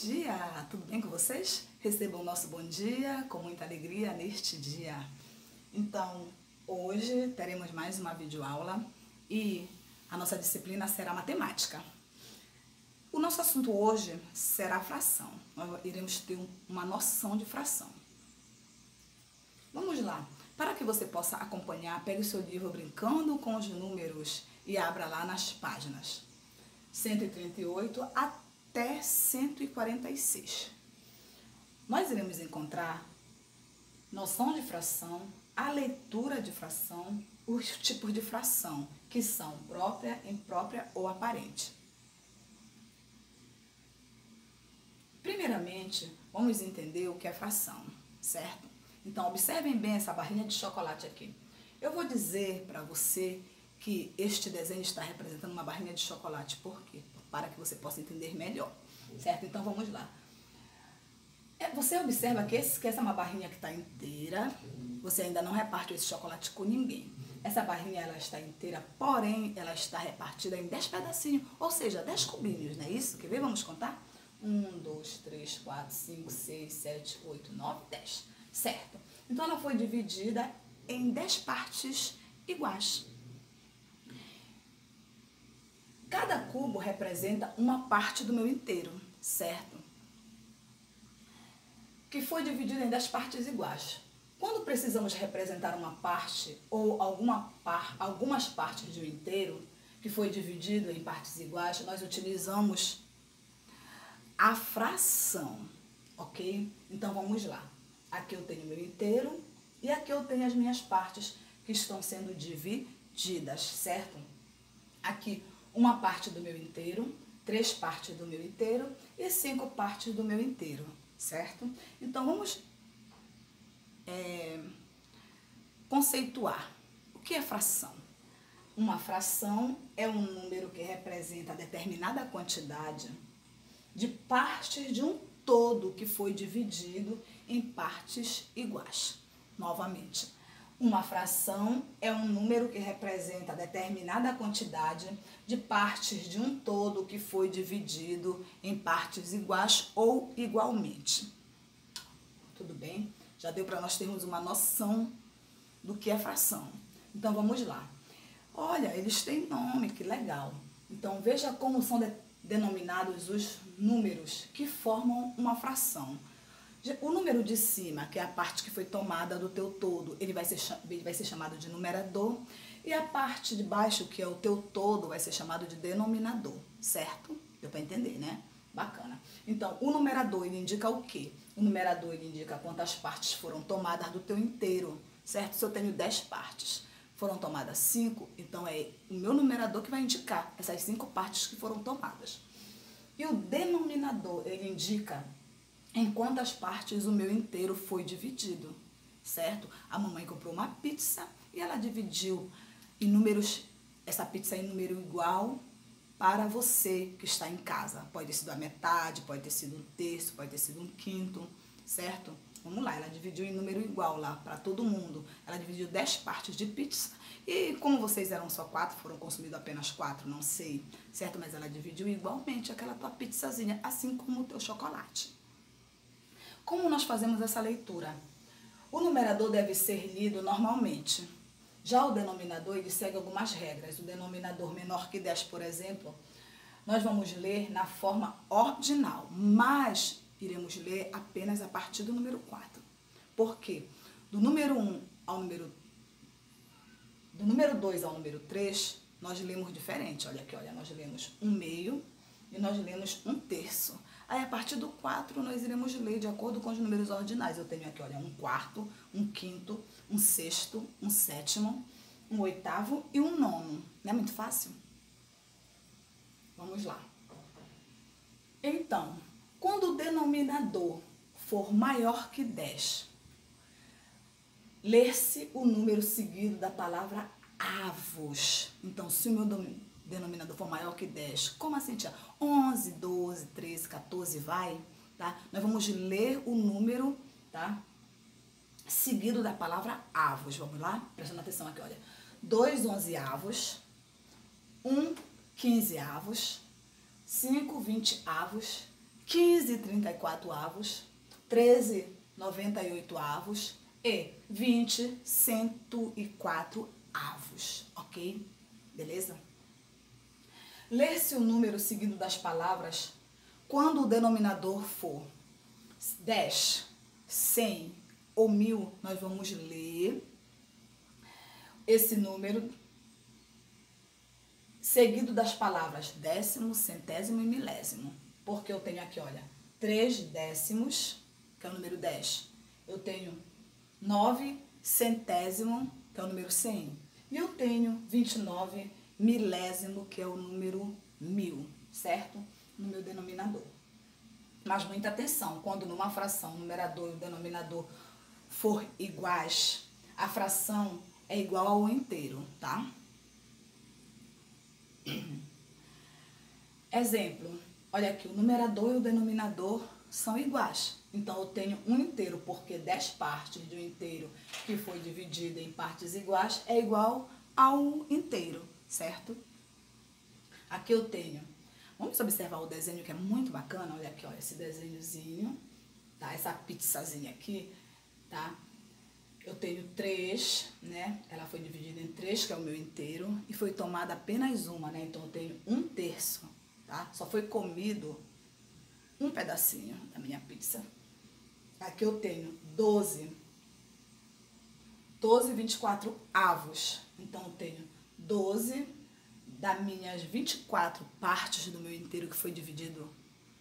dia! Tudo bem com vocês? Recebam o nosso bom dia com muita alegria neste dia. Então, hoje teremos mais uma videoaula e a nossa disciplina será matemática. O nosso assunto hoje será fração. Nós iremos ter uma noção de fração. Vamos lá. Para que você possa acompanhar, pegue o seu livro Brincando com os Números e abra lá nas páginas 138 até 146. Nós iremos encontrar noção de fração, a leitura de fração, os tipos de fração, que são própria, imprópria ou aparente. Primeiramente, vamos entender o que é fração, certo? Então, observem bem essa barrinha de chocolate aqui. Eu vou dizer para você que este desenho está representando uma barrinha de chocolate. Por quê? Para que você possa entender melhor, certo? Então, vamos lá. Você observa que essa é uma barrinha que está inteira. Você ainda não repartiu esse chocolate com ninguém. Essa barrinha, ela está inteira, porém, ela está repartida em 10 pedacinhos, ou seja, 10 cubinhos, não é isso? Quer ver? Vamos contar? 1, 2, 3, 4, 5, 6, 7, 8, 9, 10. Certo? Então, ela foi dividida em 10 partes iguais. Cada cubo representa uma parte do meu inteiro, certo? Que foi dividido em 10 partes iguais. Quando precisamos representar uma parte ou algumas partes de um inteiro, que foi dividido em partes iguais, nós utilizamos a fração, ok? Então, vamos lá. Aqui eu tenho meu inteiro e aqui eu tenho as minhas partes que estão sendo divididas, certo? Aqui uma parte do meu inteiro, 3 partes do meu inteiro e 5 partes do meu inteiro, certo? Então, vamos conceituar. O que é fração? Uma fração é um número que representa determinada quantidade de partes de um todo que foi dividido em partes iguais. Novamente, uma fração é um número que representa determinada quantidade de partes de um todo que foi dividido em partes iguais ou igualmente. Tudo bem? Já deu para nós termos uma noção do que é fração. Então, vamos lá. Olha, eles têm nome, que legal. Então, veja como são denominados os números que formam uma fração. O número de cima, que é a parte que foi tomada do teu todo, ele vai ser chamado de numerador. E a parte de baixo, que é o teu todo, vai ser chamado de denominador, certo? Deu para entender, né? Bacana. Então, o numerador, ele indica o quê? O numerador, ele indica quantas partes foram tomadas do teu inteiro, certo? Se eu tenho 10 partes, foram tomadas 5, então é o meu numerador que vai indicar essas 5 partes que foram tomadas. E o denominador, ele indica em quantas partes o meu inteiro foi dividido, certo? A mamãe comprou uma pizza e ela dividiu essa pizza em número igual para você que está em casa. Pode ter sido a metade, pode ter sido um terço, pode ter sido um quinto, certo? Vamos lá, ela dividiu em número igual lá para todo mundo. Ela dividiu 10 partes de pizza e como vocês eram só 4, foram consumidos apenas 4, não sei, certo? Mas ela dividiu igualmente aquela tua pizzazinha, assim como o teu chocolate. Como nós fazemos essa leitura? O numerador deve ser lido normalmente. Já o denominador, ele segue algumas regras. O denominador menor que 10, por exemplo, nós vamos ler na forma ordinal, mas iremos ler apenas a partir do número 4. Por quê? Do número 2 ao número 3, nós lemos diferente. Olha aqui, olha, nós lemos 1/2 e nós lemos 1/3. Aí, a partir do 4, nós iremos ler de acordo com os números ordinais. Eu tenho aqui, olha, 1/4, 1/5, 1/6, 1/7, 1/8 e 1/9. Não é muito fácil? Vamos lá. Então, quando o denominador for maior que 10, ler-se o número seguido da palavra avos. Então, se o meu denominador for maior que 10, como assim, tia? 11, 12, 13, 14, vai, tá? Nós vamos ler o número, tá? Seguido da palavra avos. Vamos lá? Prestando atenção aqui, olha. 2 onzeavos, 1 quinzeavos, 5 vinte-avos, 15,34 avos, 13,98 avos e 20,104 avos, ok? Beleza? Ler-se o número seguido das palavras quando o denominador for 10, 100 ou 1000, nós vamos ler esse número seguido das palavras décimo, centésimo e milésimo. Porque eu tenho aqui, olha, 3 décimos, que é o número 10. Eu tenho 9 centésimo, que é o número 100. E eu tenho 29 milésimo, que é o número 1000, certo? No meu denominador. Mas muita atenção, quando numa fração o numerador e o denominador for iguais, a fração é igual ao inteiro, tá? Exemplo, olha aqui, o numerador e o denominador são iguais. Então, eu tenho um inteiro, porque 10 partes de um inteiro que foi dividido em partes iguais é igual ao inteiro, certo? Aqui eu tenho, vamos observar o desenho que é muito bacana, olha aqui, olha esse desenhozinho, tá? Essa pizzazinha aqui, tá? Eu tenho 3, né? Ela foi dividida em 3, que é o meu inteiro, e foi tomada apenas uma, né? Então, eu tenho 1/3, tá? Só foi comido um pedacinho da minha pizza. Aqui eu tenho 12,24 avos. Então, eu tenho 12 das minhas 24 partes do meu inteiro que foi dividido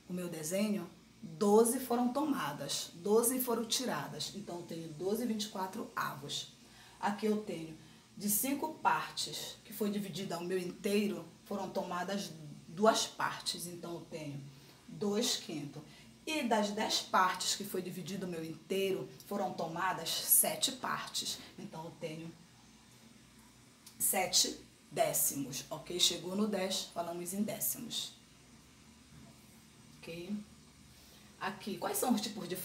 o meu desenho, 12 foram tomadas, 12 foram tiradas. Então, eu tenho 12,24 avos. Aqui eu tenho de 5 partes que foi dividida o meu inteiro, foram tomadas 2 partes. Então, eu tenho 2/5. E das 10 partes que foi dividido o meu inteiro, foram tomadas 7 partes. Então, eu tenho 7 décimos, ok? Chegou no 10, falamos em décimos. Ok? Aqui, quais são os tipos de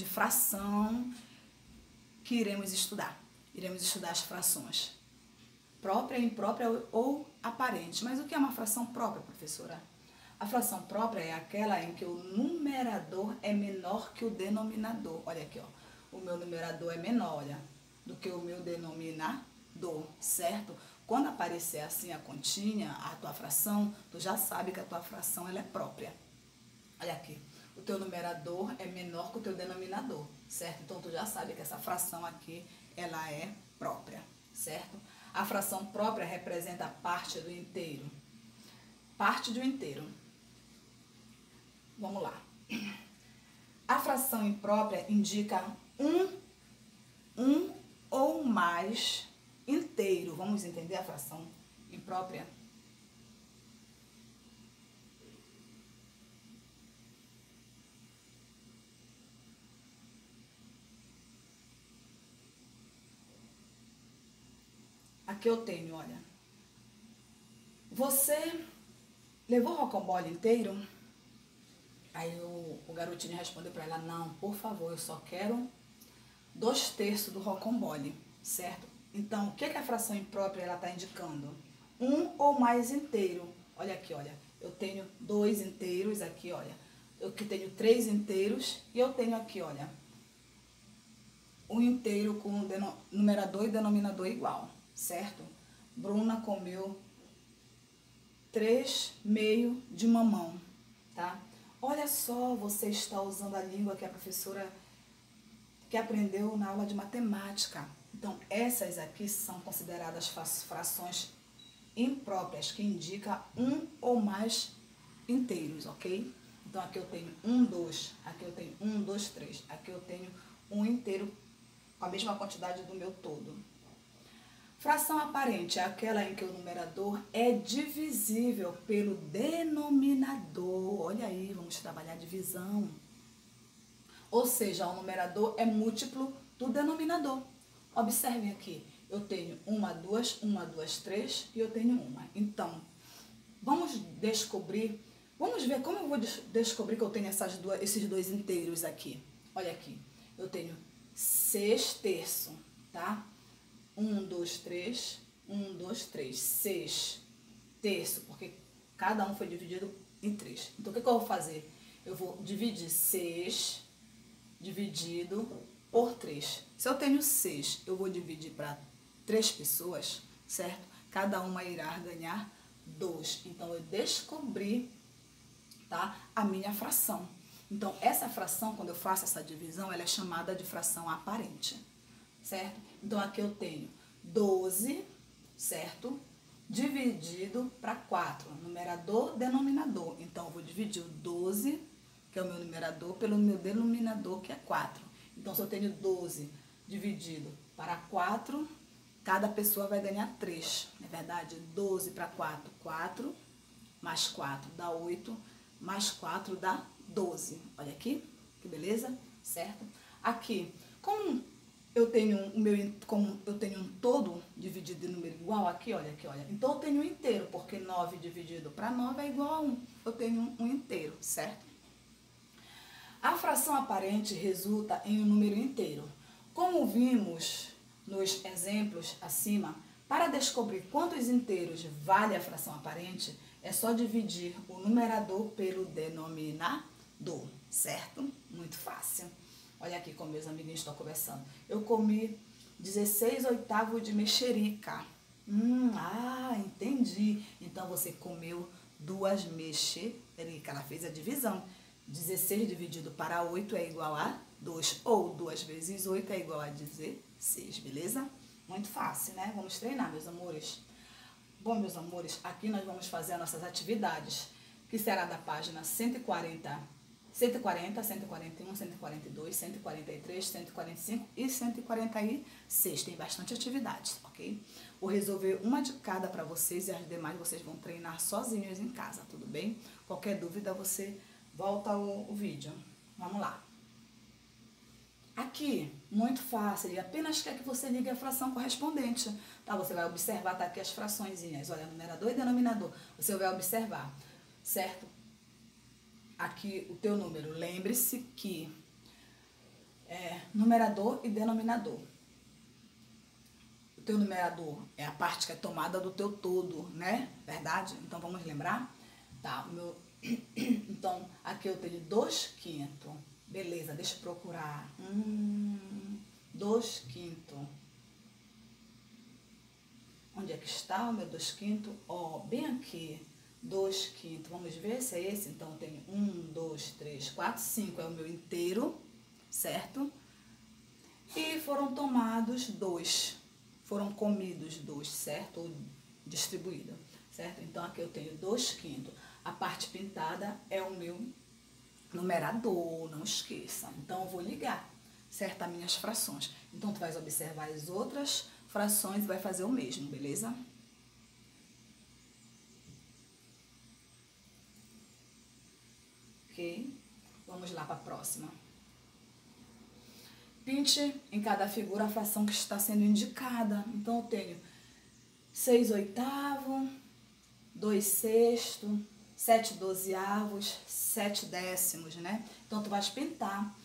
fração que iremos estudar? Iremos estudar as frações própria, imprópria ou aparente. Mas o que é uma fração própria, professora? A fração própria é aquela em que o numerador é menor que o denominador. Olha aqui, ó. O meu numerador é menor, olha, do que o meu denominador, certo? Quando aparecer assim a continha, a tua fração, tu já sabe que a tua fração ela é própria. Olha aqui. O teu numerador é menor que o teu denominador, certo? Então, tu já sabe que essa fração aqui, ela é própria, certo? A fração própria representa a parte do inteiro. Parte do inteiro. Vamos lá. A fração imprópria indica um ou mais inteiro. Vamos entender a fração imprópria? Aqui eu tenho, olha. Você levou o rocambole inteiro? Aí o garotinho respondeu para ela, não, por favor, eu só quero 2/3 do rocambole, certo? Então, o que a fração imprópria ela está indicando? Um ou mais inteiro. Olha aqui, olha. Eu tenho 2 inteiros aqui, olha. Eu que tenho 3 inteiros e eu tenho aqui, olha, um inteiro com numerador e denominador igual, certo? Bruna comeu 3 meio de mamão, tá? Olha só, você está usando a língua que a professora que aprendeu na aula de matemática. Então, essas aqui são consideradas frações impróprias, que indicam um ou mais inteiros, ok? Então, aqui eu tenho 1, 2, aqui eu tenho 1, 2, 3, aqui eu tenho um inteiro com a mesma quantidade do meu todo. Fração aparente é aquela em que o numerador é divisível pelo denominador. Olha aí, vamos trabalhar a divisão. Ou seja, o numerador é múltiplo do denominador. Observem aqui, eu tenho 1, 2, 1, 2, 3 e eu tenho 1. Então, vamos descobrir, vamos ver como eu vou descobrir que eu tenho esses dois inteiros aqui. Olha aqui, eu tenho 6/3, tá? 1, 2, 3, 1, 2, 3, 6/3, porque cada um foi dividido em 3. Então, o que eu vou fazer? eu vou dividir 6 dividido por 3. Se eu tenho 6, eu vou dividir para 3 pessoas, certo? Cada uma irá ganhar 2. Então, eu descobri, tá, a minha fração. Então, essa fração, quando eu faço essa divisão, ela é chamada de fração aparente, certo? Então, aqui eu tenho 12, certo? Dividido para 4, numerador, denominador. Então, eu vou dividir o 12, que é o meu numerador, pelo meu denominador, que é 4. Então, se eu tenho 12 dividido para 4, cada pessoa vai ganhar 3. Não é verdade? 12 para 4, 4, mais 4 dá 8, mais 4 dá 12. Olha aqui, que beleza, certo? Aqui, como eu tenho um todo dividido em número igual, aqui, olha, então eu tenho um inteiro, porque 9 dividido para 9 é igual a 1. Eu tenho um inteiro, certo? A fração aparente resulta em um número inteiro. Como vimos nos exemplos acima, para descobrir quantos inteiros vale a fração aparente, é só dividir o numerador pelo denominador, certo? Muito fácil. Olha aqui como meus amiguinhos estão conversando. Eu comi 16 oitavos de mexerica. Entendi. Então, você comeu 2 mexericas. Ela fez a divisão. 16 dividido para 8 é igual a 2. Ou 2 vezes 8 é igual a 16, beleza? Muito fácil, né? Vamos treinar, meus amores. Bom, meus amores, aqui nós vamos fazer as nossas atividades, que será da página 140, 141, 142, 143, 145 e 146. Tem bastante atividades, ok? Vou resolver uma de cada para vocês e as demais vocês vão treinar sozinhos em casa, tudo bem? Qualquer dúvida, você volta o vídeo. Vamos lá. Aqui, muito fácil, ele apenas quer que você ligue a fração correspondente, tá? Você vai observar, tá aqui as fraçõezinhas, olha, numerador e denominador. Você vai observar, certo? Aqui o teu número, lembre-se que é numerador e denominador. O teu numerador é a parte que é tomada do teu todo, né? Verdade? Então, vamos lembrar? Tá, então, aqui eu tenho 2/5. Beleza, deixa eu procurar. 2/5. Onde é que está o meu 2/5? Ó, bem aqui. 2/5. Vamos ver se é esse. Então, eu tenho 1, 2, 3, 4, 5. É o meu inteiro, certo? E foram tomados 2. Foram comidos 2, certo? Ou distribuídos, certo? Então, aqui eu tenho 2/5. A parte pintada é o meu numerador, não esqueça. Então, eu vou ligar, certo? As minhas frações. Então, tu vais observar as outras frações e vai fazer o mesmo, beleza? Ok? Vamos lá para a próxima. Pinte em cada figura a fração que está sendo indicada. Então, eu tenho 6 oitavos, 2 sextos, 7 dozeavos, 7 décimos, né? Então, tu vais pintar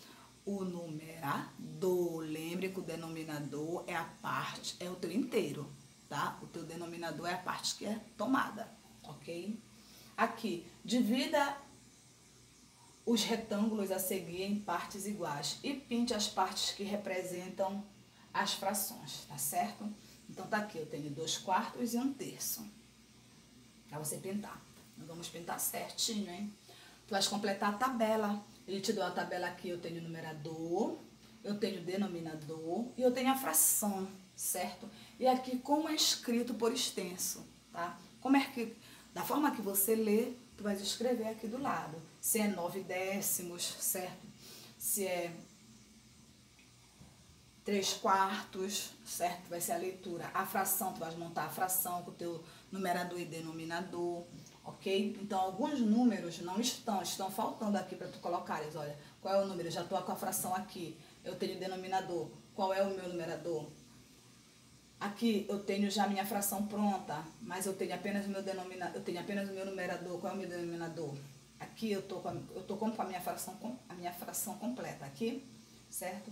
o numerador. Lembre que o denominador é a parte, é o teu inteiro, tá? O teu denominador é a parte que é tomada, ok? Aqui, divida os retângulos a seguir em partes iguais e pinte as partes que representam as frações, tá certo? Então, tá aqui, eu tenho 2/4 e 1/3. Pra você pintar. Nós vamos pintar certinho, hein? Tu vais completar a tabela. Ele te deu a tabela aqui, eu tenho numerador, eu tenho denominador e eu tenho a fração, certo? E aqui, como é escrito por extenso, tá? Como é que, da forma que você lê, tu vais escrever aqui do lado. Se é 9 décimos, certo? Se é 3/4, certo? Vai ser a leitura. A fração, tu vais montar a fração com o teu numerador e denominador, ok? Então, alguns números não estão faltando aqui para tu colocares. Olha, qual é o número? Eu já estou com a fração aqui. Eu tenho o denominador. Qual é o meu numerador? Aqui eu tenho já a minha fração pronta, mas eu tenho apenas o meu denominador, eu tenho apenas o meu numerador. Qual é o meu denominador? Aqui eu tô com a minha fração completa aqui, certo?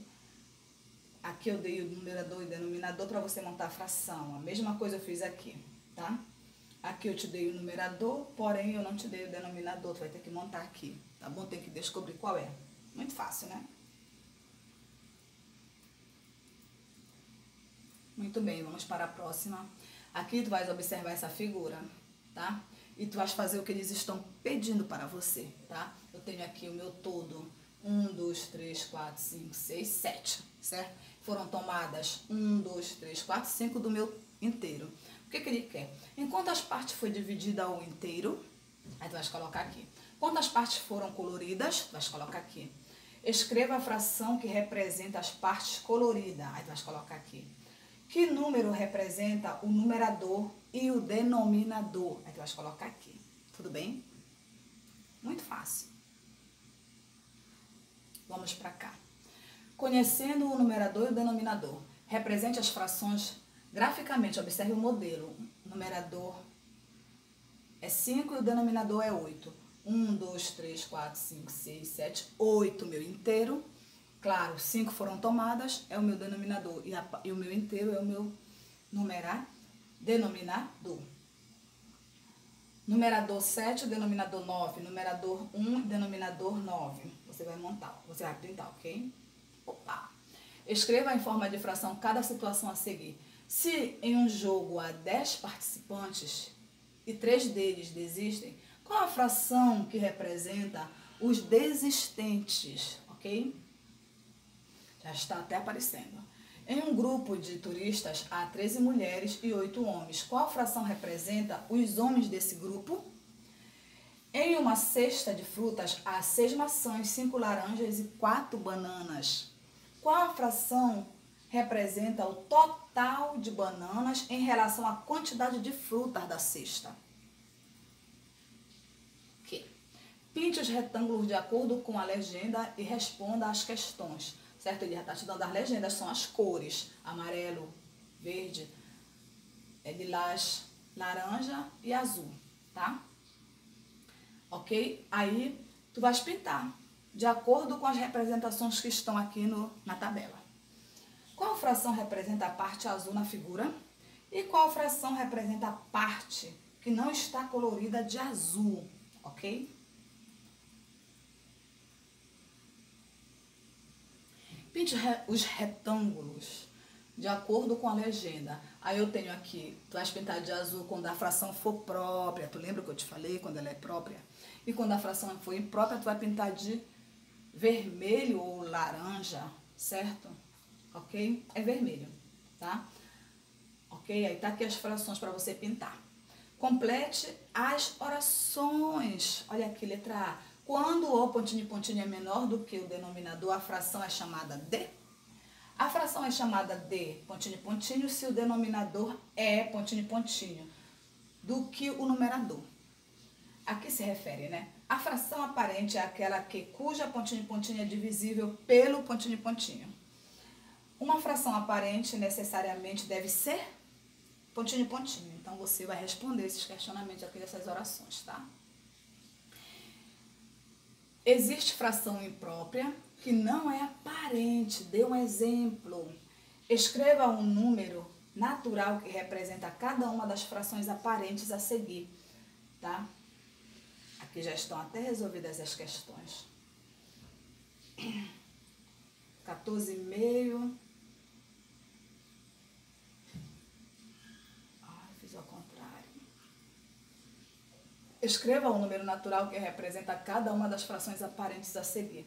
Aqui eu dei o numerador e denominador para você montar a fração. A mesma coisa eu fiz aqui, tá? Aqui eu te dei o numerador, porém eu não te dei o denominador. Tu vai ter que montar aqui, tá bom? Tem que descobrir qual é. Muito fácil, né? Muito bem, vamos para a próxima. Aqui tu vais observar essa figura, tá? E tu vais fazer o que eles estão pedindo para você, tá? Eu tenho aqui o meu todo. 1, 2, 3, 4, 5, 6, 7, certo? Foram tomadas 1, 2, 3, 4, 5 do meu inteiro. O que ele quer? Em quantas partes foi dividida o inteiro? Aí tu vais colocar aqui. Quantas partes foram coloridas? Tu vais colocar aqui. Escreva a fração que representa as partes coloridas. Aí tu vais colocar aqui. Que número representa o numerador e o denominador? Aí tu vais colocar aqui. Tudo bem? Muito fácil. Vamos para cá. Conhecendo o numerador e o denominador, represente as frações graficamente. Observe o modelo. O numerador é 5 e o denominador é 8. 1, 2, 3, 4, 5, 6, 7, 8, meu inteiro. Claro, 5 foram tomadas, é o meu denominador. E o meu inteiro é o meu denominador. Numerador 7, denominador 9. Numerador 1, denominador 9. Você vai montar, você vai printar, ok? Opa! Escreva em forma de fração cada situação a seguir. Se em um jogo há 10 participantes e 3 deles desistem, qual a fração que representa os desistentes, ok? Já está até aparecendo. Em um grupo de turistas, há 13 mulheres e 8 homens. Qual fração representa os homens desse grupo? Em uma cesta de frutas, há 6 maçãs, 5 laranjas e 4 bananas. Qual a fração representa o total de bananas em relação à quantidade de frutas da cesta? Okay. Pinte os retângulos de acordo com a legenda e responda às questões. Certo? Ele já está te dando as legendas, são as cores. Amarelo, verde, lilás, laranja e azul, tá? Ok? Aí, tu vais pintar de acordo com as representações que estão aqui na tabela. Qual fração representa a parte azul na figura? E qual fração representa a parte que não está colorida de azul? Ok? Pinte os retângulos de acordo com a legenda. Aí eu tenho aqui, tu vais pintar de azul quando a fração for própria. Tu lembra que eu te falei quando ela é própria? E quando a fração for imprópria, tu vai pintar de vermelho ou laranja, certo? Ok? É vermelho, tá? Ok? Aí tá aqui as frações para você pintar. Complete as orações. Olha aqui, letra A. Quando o pontinho é menor do que o denominador, a fração é chamada de? A fração é chamada de pontinho se o denominador é pontinho do que o numerador. Aqui se refere, né? A fração aparente é aquela cuja pontinho é divisível pelo pontinho. Uma fração aparente necessariamente deve ser pontinho. Então você vai responder esses questionamentos aqui dessas orações, tá? Existe fração imprópria que não é aparente. Dê um exemplo. Escreva um número natural que representa cada uma das frações aparentes a seguir, tá? Aqui já estão até resolvidas as questões. 14,5. Fiz ao contrário. Escreva um número natural que representa cada uma das frações aparentes a seguir.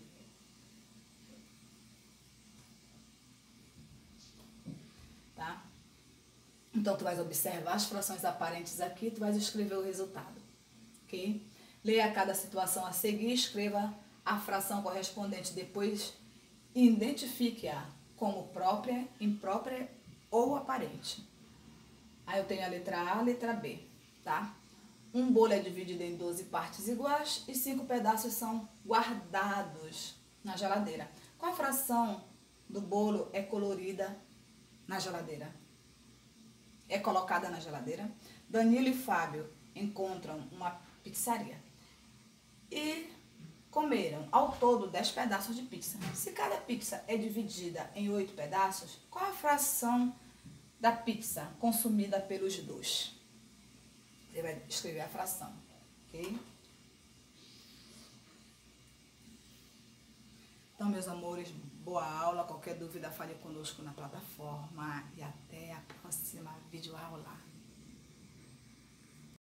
Tá? Então, tu vais observar as frações aparentes aqui e tu vais escrever o resultado. Ok? Leia cada situação a seguir, escreva a fração correspondente, depois identifique-a como própria, imprópria ou aparente. Aí eu tenho a letra A, a letra B, tá? Um bolo é dividido em 12 partes iguais e 5 pedaços são guardados na geladeira. Qual fração do bolo é colorida na geladeira? É colocada na geladeira? Danilo e Fábio encontram uma pizzaria e comeram ao todo 10 pedaços de pizza. Se cada pizza é dividida em 8 pedaços, qual a fração da pizza consumida pelos dois? Você vai escrever a fração, ok? Então, meus amores, boa aula. Qualquer dúvida, fale conosco na plataforma. E até a próxima videoaula.